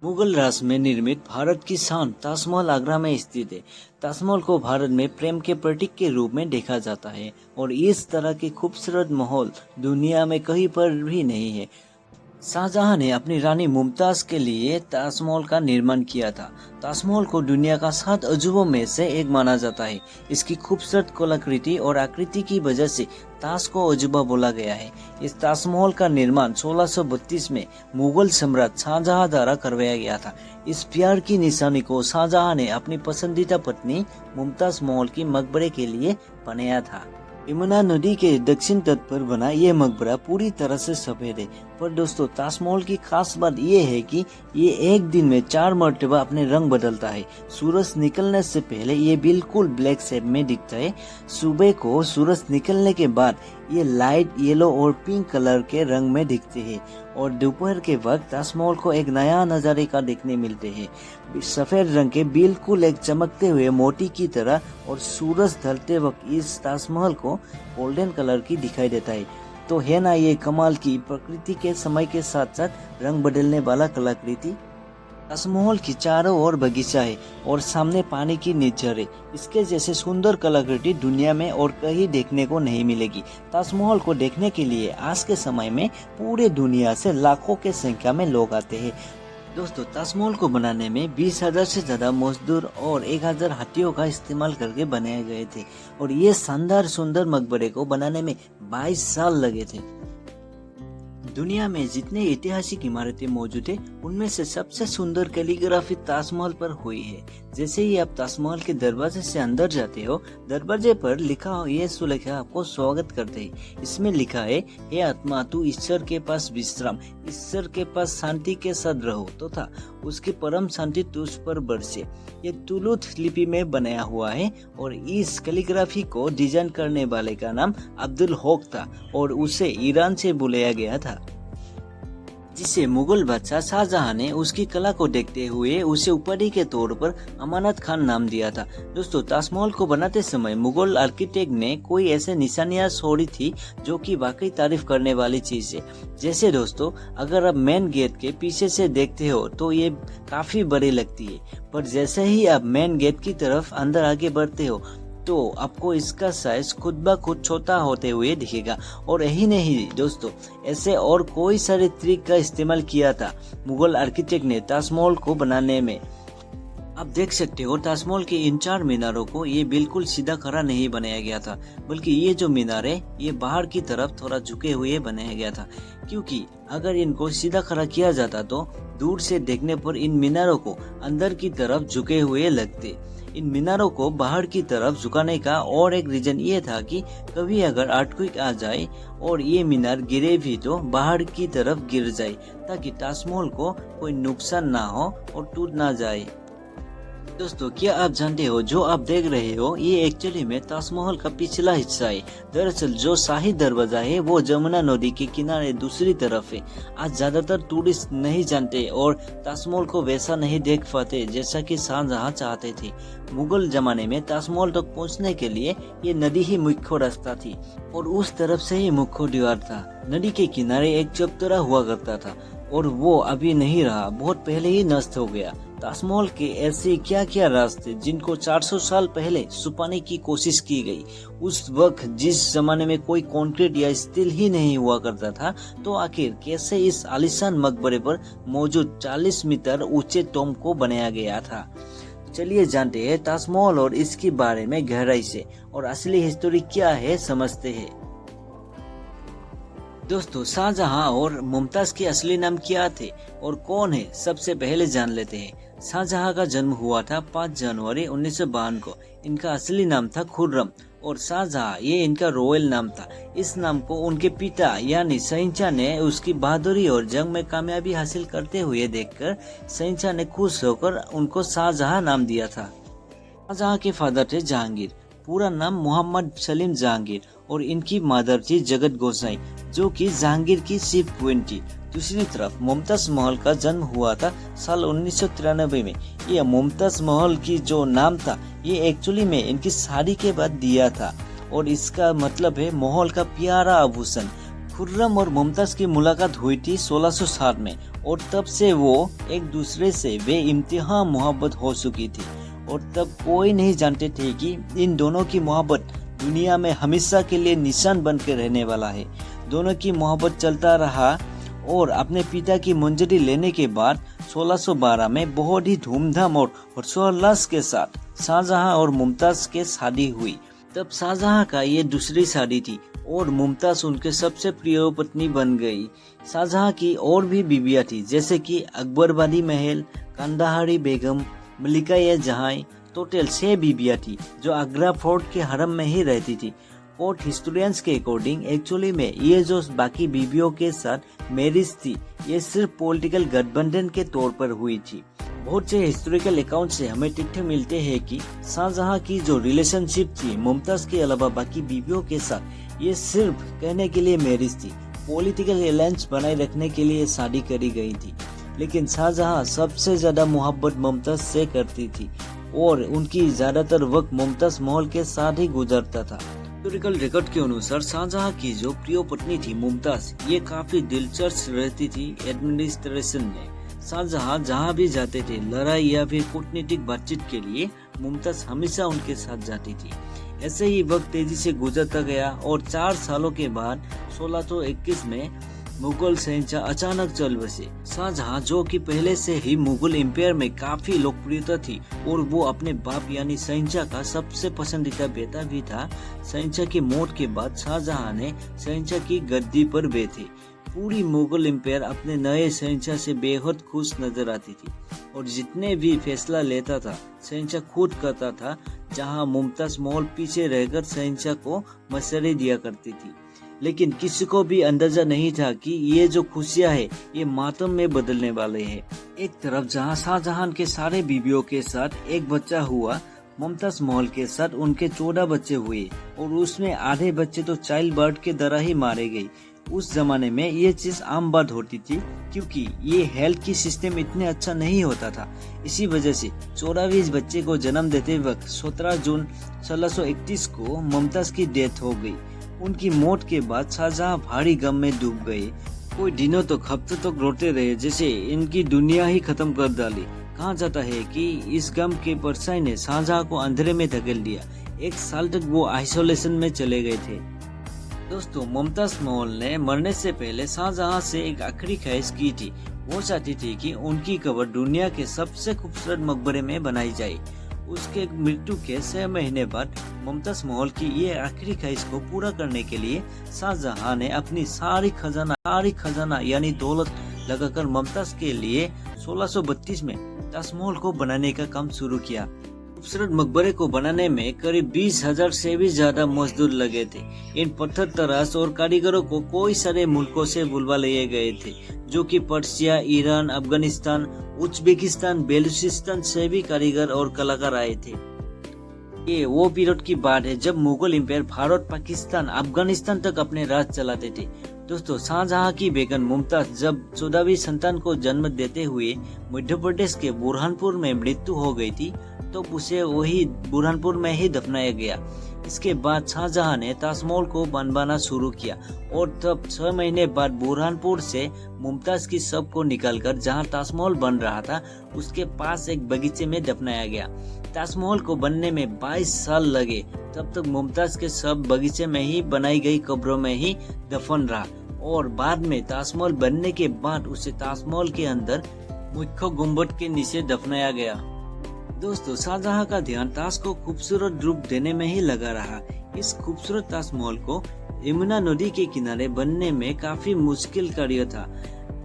मुगल राज में निर्मित भारत की शान ताजमहल आगरा में स्थित है। ताजमहल को भारत में प्रेम के प्रतीक के रूप में देखा जाता है और इस तरह के खूबसूरत महल दुनिया में कहीं पर भी नहीं है। शाहजहां ने अपनी रानी मुमताज के लिए ताजमहल का निर्माण किया था। ताजमहल को दुनिया का 7 अजूबों में से एक माना जाता है। इसकी खूबसूरत कलाकृति और आकृति की वजह से ताज को अजूबा बोला गया है। इस ताजमहल का निर्माण 1632 में मुगल सम्राट शाहजहां द्वारा करवाया गया था। इस प्यार की निशानी को शाहजहां ने अपनी पसंदीदा पत्नी मुमताज महल की मकबरे के लिए बनाया था। यमुना नदी के दक्षिण तट पर बना यह मकबरा पूरी तरह से सफेद है। पर दोस्तों, ताजमहल की खास बात यह है कि ये एक दिन में 4 मरतबा अपने रंग बदलता है। सूरज निकलने से पहले ये बिल्कुल ब्लैक शेड में दिखता है। सुबह को सूरज निकलने के बाद ये लाइट येलो और पिंक कलर के रंग में दिखते हैं और दोपहर के वक्त ताजमहल को एक नया नजारे का देखने मिलते हैं। सफेद रंग के बिल्कुल एक चमकते हुए मोती की तरह और सूरज ढलते वक्त इस ताजमहल को गोल्डन कलर की दिखाई देता है। तो है ना ये कमाल की प्रकृति के समय के साथ साथ रंग बदलने वाला कलाकृति। ताजमहल की चारों ओर बगीचा है और सामने पानी की नीचर है। इसके जैसे सुंदर कलाकृति दुनिया में और कहीं देखने को नहीं मिलेगी। ताजमहल को देखने के लिए आज के समय में पूरे दुनिया से लाखों के संख्या में लोग आते हैं। दोस्तों, ताजमहल को बनाने में 20,000 से ज्यादा मजदूर और 1,000 हाथियों का इस्तेमाल करके बनाए गए थे और ये शानदार सुंदर मकबरे को बनाने में 22 साल लगे थे। दुनिया में जितने ऐतिहासिक इमारतें मौजूद है उनमें से सबसे सुंदर कैलीग्राफी ताजमहल पर हुई है। जैसे ही आप ताजमहल के दरवाजे से अंदर जाते हो, दरवाजे पर लिखा ये सुलेखा आपको स्वागत करते हैं। इसमें लिखा है, हे आत्मा, तू ईश्वर के पास विश्राम, ईश्वर के पास शांति के साथ रहो तथा उसकी परम शांति तुझ पर बरसे। ये तुलुत लिपि में बनाया हुआ है और इस कैलीग्राफी को डिजाइन करने वाले का नाम अब्दुल हक था और उसे ईरान से बुलाया गया था, जिसे मुगल बादशाह शाहजहां ने उसकी कला को देखते हुए उसे उपाधि के तौर पर अमानत खान नाम दिया था। दोस्तों, ताजमहल को बनाते समय मुगल आर्किटेक्ट ने कोई ऐसे निशानियां छोड़ी थी जो कि वाकई तारीफ करने वाली चीज है। जैसे दोस्तों, अगर आप मेन गेट के पीछे से देखते हो तो ये काफी बड़ी लगती है, पर जैसे ही आप मेन गेट की तरफ अंदर आगे बढ़ते हो तो आपको इसका साइज खुद ब खुद छोटा होते हुए दिखेगा। और यही नहीं दोस्तों, ऐसे और कोई सारे ट्रिक का इस्तेमाल किया था मुगल आर्किटेक्ट ने ताजमहल को बनाने में। आप देख सकते हो, ताजमहल के इन 4 मीनारों को ये बिल्कुल सीधा खड़ा नहीं बनाया गया था, बल्कि ये जो मीनार है ये बाहर की तरफ थोड़ा झुके हुए बनाया गया था, क्योंकि अगर इनको सीधा खड़ा किया जाता तो दूर से देखने पर इन मीनारों को अंदर की तरफ झुके हुए लगते। इन मीनारों को बाहर की तरफ झुकाने का और एक रीजन ये था कि कभी अगर अर्थक्वेक आ जाए और ये मीनार गिरे भी तो बाहर की तरफ गिर जाए, ताकि ताजमहल को कोई नुकसान ना हो और टूट ना जाए। दोस्तों, क्या आप जानते हो, जो आप देख रहे हो ये एक्चुअली में ताजमहल का पिछला हिस्सा है। दरअसल जो शाही दरवाजा है वो जमुना नदी के किनारे दूसरी तरफ है। आज ज्यादातर टूरिस्ट नहीं जानते और ताजमहल को वैसा नहीं देख पाते जैसा कि शाहजहां चाहते थे। मुगल जमाने में ताजमहल तक पहुंचने के लिए ये नदी ही मुख्य रास्ता थी और उस तरफ से ही मुख्य द्वार था। नदी के किनारे एक चबूतरा हुआ करता था और वो अभी नहीं रहा, बहुत पहले ही नष्ट हो गया। ताजमहल के ऐसे क्या क्या रास्ते जिनको 400 साल पहले छुपाने की कोशिश की गई। उस वक्त जिस जमाने में कोई कंक्रीट या स्टील ही नहीं हुआ करता था, तो आखिर कैसे इस आलीशान मकबरे पर मौजूद 40 मीटर ऊंचे टॉम को बनाया गया था। चलिए जानते हैं ताजमहल और इसके बारे में गहराई से, और असली हिस्ट्री क्या है समझते हैं। दोस्तों, शाहजहां और मुमताज के असली नाम क्या थे और कौन है, सबसे पहले जान लेते हैं। शाहजहां का जन्म हुआ था 5 जनवरी 1952 को। इनका असली नाम था खुर्रम और शाहजहां ये इनका रॉयल नाम था। इस नाम को उनके पिता यानी शहंशाह ने उसकी बहादुरी और जंग में कामयाबी हासिल करते हुए देखकर शहंशाह ने खुश होकर उनको शाहजहां नाम दिया था। शाहजहां के फादर थे जहांगीर, पूरा नाम मोहम्मद सलीम जहांगीर, और इनकी मदर थी जगत गोसाई, जो कि जहांगीर की शिप क्वीन थी। दूसरी तरफ मुमताज महल का जन्म हुआ था साल 1993 में। यह मुमताज महल की जो नाम था ये एक्चुअली में इनकी शादी के बाद दिया था और इसका मतलब है महल का प्यारा आभूषण। खुर्रम और मुमताज की मुलाकात हुई थी 1660 में और तब से वो एक दूसरे से बेइंतहा मोहब्बत हो चुकी थी और तब कोई नहीं जानते थे कि इन दोनों की मोहब्बत दुनिया में हमेशा के लिए निशान बन के रहने वाला है। दोनों की मोहब्बत चलता रहा और अपने पिता की मंजूरी लेने के बाद 1612 में बहुत ही धूमधाम और हर्षोल्लास के साथ शाहजहां और मुमताज के शादी हुई। तब शाहजहां का ये दूसरी शादी थी और मुमताज उनके सबसे प्रिय पत्नी बन गई। शाहजहां की और भी बीवियां थी जैसे कि अकबरबादी महल, कंदाहारी बेगम, मलिका जहां। टोटल 6 बीवियां थी जो आगरा फोर्ट के हरम में ही रहती थी। फोर्ट हिस्टोरियंस के अकॉर्डिंग एक्चुअली में ये जो बाकी बीवियों के साथ मैरिज थी ये सिर्फ पॉलिटिकल गठबंधन के तौर पर हुई थी। बहुत से हिस्टोरिकल अकाउंट से हमें तथ्य मिलते हैं कि शाहजहां की जो रिलेशनशिप थी मुमताज के अलावा बाकी बीवियों के साथ ये सिर्फ कहने के लिए मैरिज थी, पॉलिटिकल अलायंस बनाए रखने के लिए शादी करी गई थी। लेकिन शाहजहां सबसे ज्यादा मोहब्बत मुमताज से करती थी और उनकी ज्यादातर वक्त मुमताज महल के साथ ही गुजरता था। हिस्टोरिकल रिकॉर्ड के अनुसार शाहजहां की जो प्रिय पत्नी थी मुमताज ये काफी दिलचस्प रहती थी एडमिनिस्ट्रेशन में। शाहजहां जहां भी जाते थे लड़ाई या फिर कूटनीतिक बातचीत के लिए मुमताज हमेशा उनके साथ जाती थी। ऐसे ही वक्त तेजी से गुजरता गया और 4 सालों के बाद 1621 में मुगल शहंशाह अचानक चल बसे। शाहजहां जो कि पहले से ही मुगल एम्पायर में काफी लोकप्रियता थी और वो अपने बाप यानी शहंशाह का सबसे पसंदीदा बेटा भी था। शहंशाह की मौत के बाद शाहजहां ने शहंशाह की गद्दी पर बैठे। पूरी मुगल एम्पायर अपने नए शहंशाह से बेहद खुश नजर आती थी और जितने भी फैसला लेता था शहंशाह खुद करता था, जहां मुमताज महल पीछे रहकर शहंशाह को मशवरे दिया करती थी। लेकिन किसी को भी अंदाजा नहीं था कि ये जो खुशियां है ये मातम में बदलने वाले हैं। एक तरफ जहां शाहजहां के सारे बीवियों के साथ एक बच्चा हुआ, मुमताज महल के साथ उनके 14 बच्चे हुए और उसमें आधे बच्चे तो चाइल्ड बर्थ के द्वारा ही मारे गए। उस जमाने में ये चीज आम बात होती थी क्योंकि ये हेल्थ की सिस्टम इतने अच्छा नहीं होता था। इसी वजह से 24 बच्चे को जन्म देते वक्त 17 जून 1631 को मुमताज की डेथ हो गई। उनकी मौत के बाद शाहजहां भारी गम में डूब गए। कोई दिनों तक हफ्तों तक रोते रहे जैसे इनकी दुनिया ही खत्म कर डाली। कहा जाता है कि इस गम के परछाई ने शाहजहां को अंधेरे में धकेल दिया। 1 साल तक वो आइसोलेशन में चले गए थे। दोस्तों, मुमताज महल ने मरने से पहले शाहजहां से एक आखिरी ख्वाहिश की थी। वो चाहती थी कि उनकी कब्र दुनिया के सबसे खूबसूरत मकबरे में बनाई जाए। उसके मृत्यु के 6 महीने बाद मुमताज महल की ये आखिरी ख्वाहिश को पूरा करने के लिए शाहजहां ने अपनी सारी खजाना यानी दौलत लगाकर मुमताज के लिए 1632 में ताजमहल को बनाने का काम शुरू किया। खूबसूरत मकबरे को बनाने में करीब 20,000 से भी ज्यादा मजदूर लगे थे। इन पत्थर तराश और कारीगरों को कई सारे मुल्कों से बुलवा लिए गए थे, जो कि पर्शिया, ईरान, अफगानिस्तान, उज्बेकिस्तान, बेलूचिस्तान से भी कारीगर और कलाकार आए थे। ये वो पीरियड की बात है जब मुगल एम्पायर भारत, पाकिस्तान, अफगानिस्तान तक अपने राज चलाते थे। दोस्तों, शाहजहां की बेगम मुमताज जब 14वीं संतान को जन्म देते हुए मध्य प्रदेश के बुरहानपुर में मृत्यु हो गई थी, तो उसे वही बुरहानपुर में ही दफनाया गया। इसके बाद शाहजहां ने ताजमहल को बनवाना शुरू किया और तब 6 महीने बाद बुरहानपुर से मुमताज की शव को निकालकर जहां ताजमहल बन रहा था उसके पास एक बगीचे में दफनाया गया। ताजमहल को बनने में 22 साल लगे। तब तक मुमताज के शव बगीचे में ही बनाई गई कब्रों में ही दफन रहा और बाद में ताजमहल बनने के बाद उसे ताजमहल के अंदर मुख्य गुंबद के नीचे दफनाया गया। दोस्तों, शाहजहां का ध्यान ताज को खूबसूरत रूप देने में ही लगा रहा। इस खूबसूरत ताजमहल को यमुना नदी के किनारे बनने में काफी मुश्किल कार्य था।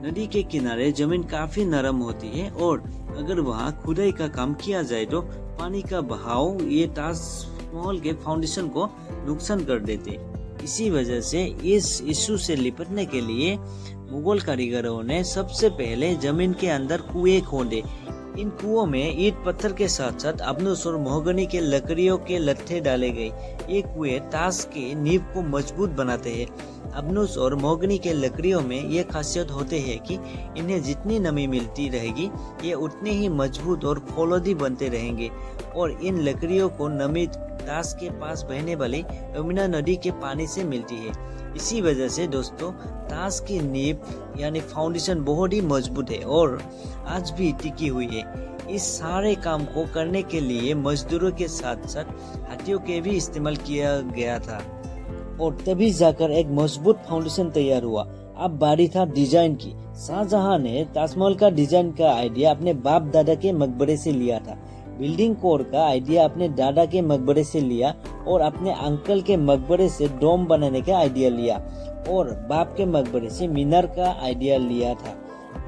नदी के किनारे जमीन काफी नरम होती है और अगर वहां खुदाई का काम किया जाए तो पानी का बहाव ये ताजमहल के फाउंडेशन को नुकसान कर देते। इसी वजह से इस इश्यू से निपटने के लिए मुगल कारीगरों ने सबसे पहले जमीन के अंदर कुएं खोदे। इन कुओं में ईंट पत्थर के साथ साथ अबनुस और मोहगनी के लकड़ियों के लट्ठे डाले गए। ये कुएं ताज के नींव को मजबूत बनाते हैं। अबनुस और मोहगनी के लकड़ियों में ये खासियत होते हैं कि इन्हें जितनी नमी मिलती रहेगी ये उतने ही मजबूत और फौलादी बनते रहेंगे और इन लकड़ियों को नमी ताज के पास बहने वाली यमुना नदी के पानी से मिलती है। इसी वजह से दोस्तों ताज की नींव यानी फाउंडेशन बहुत ही मजबूत है और आज भी टिकी हुई है। इस सारे काम को करने के लिए मजदूरों के साथ साथ हाथियों के भी इस्तेमाल किया गया था और तभी जाकर एक मजबूत फाउंडेशन तैयार हुआ। अब बारी था डिजाइन की। शाहजहां ने ताजमहल का डिजाइन का आइडिया अपने बाप दादा के मकबरे से लिया था। बिल्डिंग कोड का आइडिया अपने दादा के मकबरे से लिया और अपने अंकल के मकबरे से डोम बनाने का आइडिया लिया और बाप के मकबरे से मीनार का आइडिया लिया था।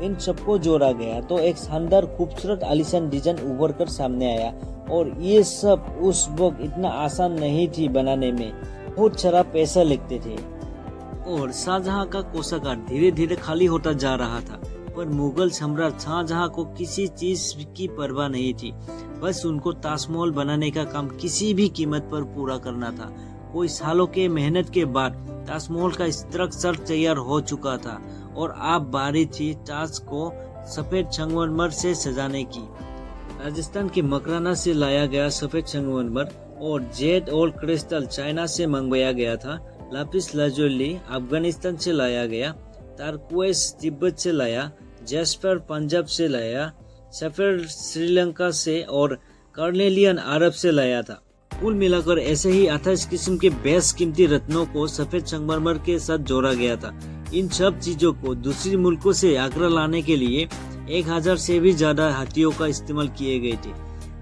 इन सबको जोड़ा गया तो एक शानदार खूबसूरत आलीशान डिजाइन उभर कर सामने आया और ये सब उस वक्त इतना आसान नहीं थी बनाने में, बहुत सारा पैसा लगते थे और शाहजहां का कोषागार धीरे धीरे खाली होता जा रहा था। पर मुगल सम्राट शाहजहां को किसी चीज की परवाह नहीं थी, बस उनको ताजमहल बनाने का काम किसी भी कीमत पर पूरा करना था। कोई सालों के मेहनत के बाद ताजमहल का स्ट्रक्चर तैयार हो चुका था और अब बारी थी ताज को सफेद संगमरमर से सजाने की। राजस्थान के मकराना से लाया गया सफेद संगमरमर और जेड और क्रिस्टल चाइना से मंगवाया गया था। लापिस लाजुली अफगानिस्तान से लाया गया, तारकुएस तिब्बत से लाया, जैस्पर पंजाब से लाया, सफेद श्रीलंका से और कार्नेलियन अरब से लाया था। कुल मिलाकर ऐसे ही 28 किस्म के बेस कीमती रत्नों को सफेद संगमरमर के साथ जोड़ा गया था। इन सब चीजों को दूसरी मुल्कों से आगरा लाने के लिए 1000 से भी ज्यादा हाथियों का इस्तेमाल किए गए थे।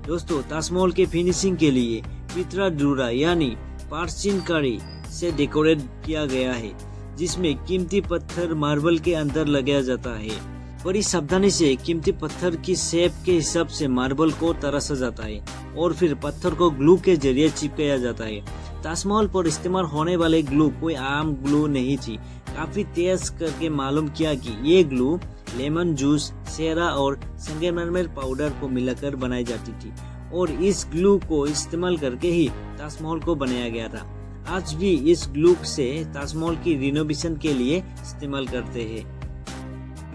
दोस्तों ताजमहल के फिनिशिंग के लिए पित्रा डूरा यानी पारचिनकारी से डेकोरेट किया गया है, जिसमें कीमती पत्थर मार्बल के अंदर लगाया जाता है। बड़ी सावधानी से कीमती पत्थर की शेप के हिसाब से मार्बल को तराशा जाता है और फिर पत्थर को ग्लू के जरिए चिपकाया जाता है। ताजमहल पर इस्तेमाल होने वाले ग्लू कोई आम ग्लू नहीं थी। काफी तेज करके मालूम किया कि ये ग्लू लेमन जूस, सेरा और संगमरमर पाउडर को मिलाकर बनाई जाती थी और इस ग्लू को इस्तेमाल करके ही ताजमहल को बनाया गया था। आज भी इस ग्लू से ताजमहल की रिनोवेशन के लिए इस्तेमाल करते हैं।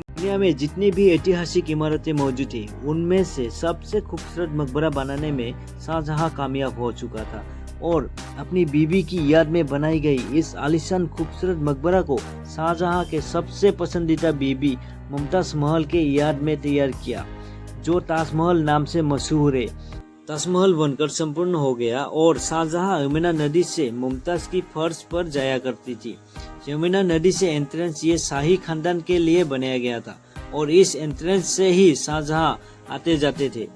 दुनिया में जितनी भी ऐतिहासिक इमारतें मौजूद है उनमें से सबसे खूबसूरत मकबरा बनाने में शाहजहां कामयाब हो चुका था और अपनी बीवी की याद में बनाई गई इस आलीशान खूबसूरत मकबरा को शाहजहां के सबसे पसंदीदा बीबी मुमताज महल के याद में तैयार किया, जो ताजमहल नाम से मशहूर है। ताजमहल बनकर संपूर्ण हो गया और शाहजहां यमुना नदी से मुमताज की फर्श पर जाया करती थी। यमुना नदी से एंट्रेंस ये शाही खानदान के लिए बनाया गया था और इस एंट्रेंस से ही शाहजहां आते जाते थे।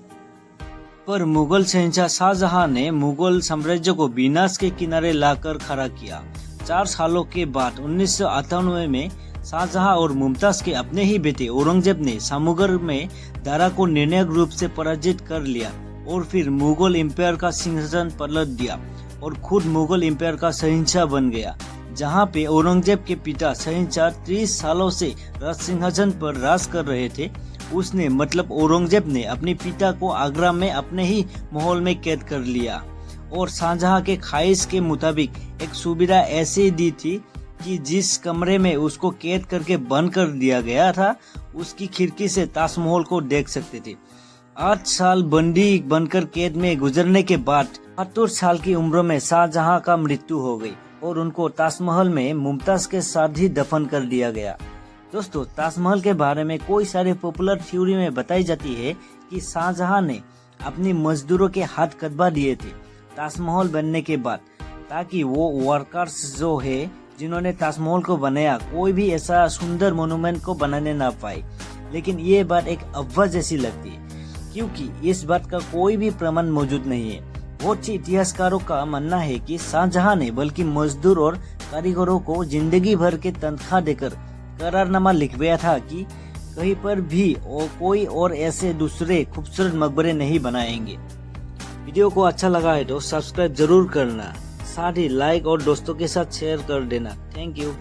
पर मुगल शहंशाह शाहजहां ने मुगल साम्राज्य को विनाश के किनारे लाकर खड़ा किया। 4 सालों के बाद 1998 में शाहजहां और मुमताज के अपने ही बेटे औरंगजेब ने सामुगर में दारा को निर्णायक रूप से पराजित कर लिया और फिर मुगल एम्पायर का सिंहासन पलट दिया और खुद मुगल एम्पायर का शहंशाह बन गया। जहां पे औरंगजेब के पिता शहंशाह 30 सालों से राज सिंहासन पर राज कर रहे थे, उसने मतलब औरंगजेब ने अपने पिता को आगरा में अपने ही महल में कैद कर लिया और शाहजहां के ख्वाहिश के मुताबिक एक सुविधा ऐसे दी थी कि जिस कमरे में उसको कैद करके बंद कर दिया गया था उसकी खिड़की से ताजमहल को देख सकते थे। 8 साल बंदी बनकर कैद में गुजरने के बाद 72 साल की उम्र में शाहजहां का मृत्यु हो गई और उनको ताजमहल में मुमताज के साथ ही दफन कर दिया गया। दोस्तों ताजमहल के बारे में कोई सारे पॉपुलर थ्योरी में बताई जाती है कि शाहजहां ने अपने मजदूरों के हाथ कटवा दिए थे ताजमहल बनने के बाद, ताकि वो वर्कर्स जो है जिन्होंने ताजमहल को बनाया कोई भी ऐसा सुंदर मोन्यूमेंट को बनाने ना पाए। लेकिन ये बात एक अफवाह जैसी लगती है क्योंकि इस बात का कोई भी प्रमाण मौजूद नहीं है। बहुत सी इतिहासकारों का मानना है कि शाहजहां ने बल्कि मजदूर और कारीगरों को जिंदगी भर के तनख्वाह देकर करारनामा लिखवाया था कि कहीं पर भी कोई और ऐसे दूसरे खूबसूरत मकबरे नहीं बनाएंगे। वीडियो को अच्छा लगा है तो सब्सक्राइब जरूर करना, साथ ही लाइक और दोस्तों के साथ शेयर कर देना। Thank you.